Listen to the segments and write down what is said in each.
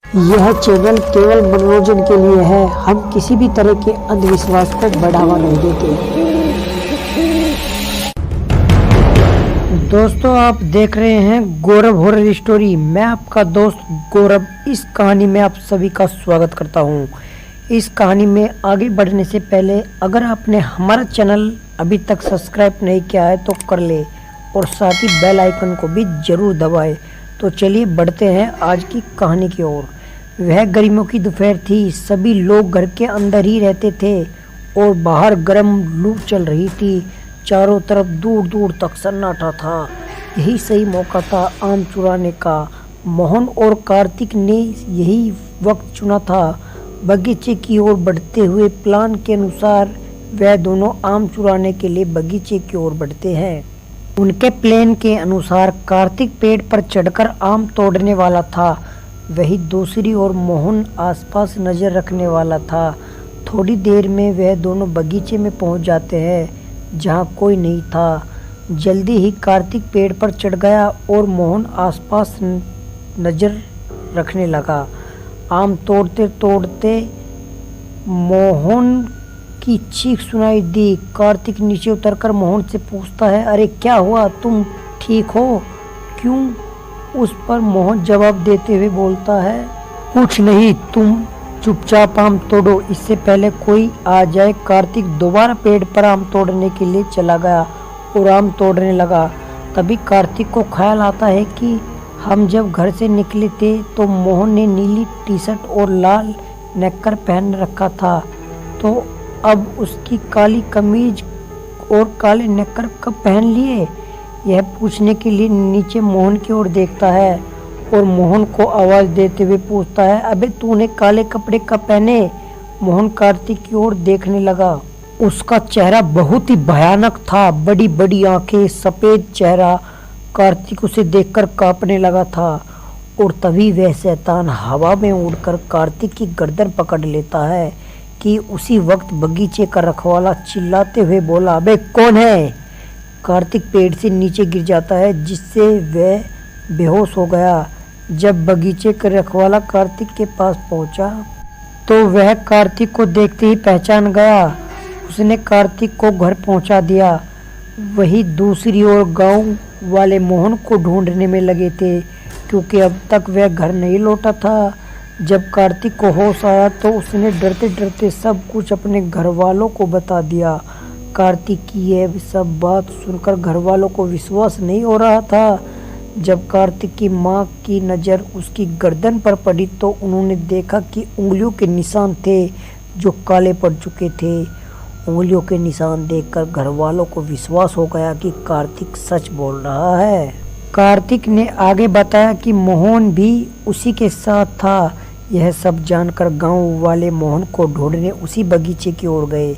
यह चैनल केवल मनोरंजन के लिए है। हम किसी भी तरह के अंधविश्वास को बढ़ावा नहीं देते। दोस्तों, आप देख रहे हैं गौरव हॉरर स्टोरी। मैं आपका दोस्त गौरव इस कहानी में आप सभी का स्वागत करता हूं। इस कहानी में आगे बढ़ने से पहले अगर आपने हमारा चैनल अभी तक सब्सक्राइब नहीं किया है तो कर ले और साथ ही बेल आइकन को भी जरूर दबाएं। तो चलिए बढ़ते हैं आज की कहानी की ओर। वह गर्मियों की दोपहर थी। सभी लोग घर के अंदर ही रहते थे और बाहर गर्म लू चल रही थी। चारों तरफ दूर दूर तक सन्नाटा था। यही सही मौका था आम चुराने का। मोहन और कार्तिक ने यही वक्त चुना था। बगीचे की ओर बढ़ते हुए प्लान के अनुसार वह दोनों आम चुराने के लिए बगीचे की ओर बढ़ते हैं। उनके प्लान के अनुसार कार्तिक पेड़ पर चढ़कर आम तोड़ने वाला था, वही दूसरी ओर मोहन आसपास नजर रखने वाला था। थोड़ी देर में वह दोनों बगीचे में पहुंच जाते हैं जहां कोई नहीं था। जल्दी ही कार्तिक पेड़ पर चढ़ गया और मोहन आसपास नजर रखने लगा। आम तोड़ते तोड़ते मोहन की चीख सुनाई दी। कार्तिक नीचे उतरकर मोहन से पूछता है, अरे क्या हुआ, तुम ठीक हो क्यों? उस पर मोहन जवाब देते हुए बोलता है, कुछ नहीं, तुम चुपचाप आम तोड़ो, इससे पहले कोई आ जाए। कार्तिक दोबारा पेड़ पर आम तोड़ने के लिए चला गया और आम तोड़ने लगा। तभी कार्तिक को ख्याल आता है कि हम जब घर से निकले थे तो मोहन ने नीली टी शर्ट और लाल नेकर पहन रखा था, तो अब उसकी काली कमीज और काले नेकर कब पहन लिए? यह पूछने के लिए नीचे मोहन की ओर देखता है और मोहन को आवाज देते हुए पूछता है, अबे तूने काले कपड़े कब पहने? मोहन कार्तिक की ओर देखने लगा। उसका चेहरा बहुत ही भयानक था, बड़ी बड़ी आंखें, सफेद चेहरा। कार्तिक उसे देखकर कांपने लगा था और तभी वह शैतान हवा में उड़कर कार्तिक की गर्दन पकड़ लेता है कि उसी वक्त बगीचे का रखवाला चिल्लाते हुए बोला, अबे कौन है? कार्तिक पेड़ से नीचे गिर जाता है जिससे वह बेहोश हो गया। जब बगीचे का रखवाला कार्तिक के पास पहुंचा तो वह कार्तिक को देखते ही पहचान गया। उसने कार्तिक को घर पहुंचा दिया। वही दूसरी ओर गांव वाले मोहन को ढूंढने में लगे थे क्योंकि अब तक वह घर नहीं लौटा था। जब कार्तिक को होश आया तो उसने डरते डरते सब कुछ अपने घर वालों को बता दिया। कार्तिक की यह सब बात सुनकर घर वालों को विश्वास नहीं हो रहा था। जब कार्तिक की माँ की नज़र उसकी गर्दन पर पड़ी तो उन्होंने देखा कि उंगलियों के निशान थे जो काले पड़ चुके थे। उंगलियों के निशान देखकर घर वालों को विश्वास हो गया कि कार्तिक सच बोल रहा है। कार्तिक ने आगे बताया कि मोहन भी उसी के साथ था। यह सब जानकर गांव वाले मोहन को ढूंढने उसी बगीचे की ओर गए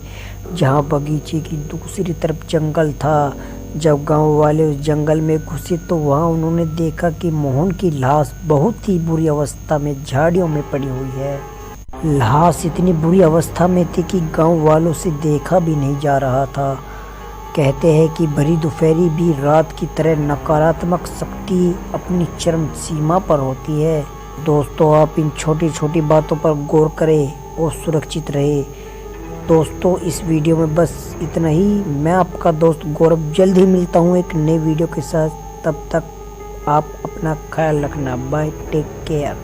जहां बगीचे की दूसरी तरफ जंगल था। जब गांव वाले उस जंगल में घुसे तो वहां उन्होंने देखा कि मोहन की लाश बहुत ही बुरी अवस्था में झाड़ियों में पड़ी हुई है। लाश इतनी बुरी अवस्था में थी कि गांव वालों से देखा भी नहीं जा रहा था। कहते हैं कि भरी दोपहरी भी रात की तरह नकारात्मक शक्ति अपनी चरम सीमा पर होती है। दोस्तों, आप इन छोटी छोटी बातों पर गौर करें और सुरक्षित रहे। दोस्तों, इस वीडियो में बस इतना ही। मैं आपका दोस्त गौरव जल्द ही मिलता हूँ एक नई वीडियो के साथ। तब तक आप अपना ख्याल रखना। Bye, take care.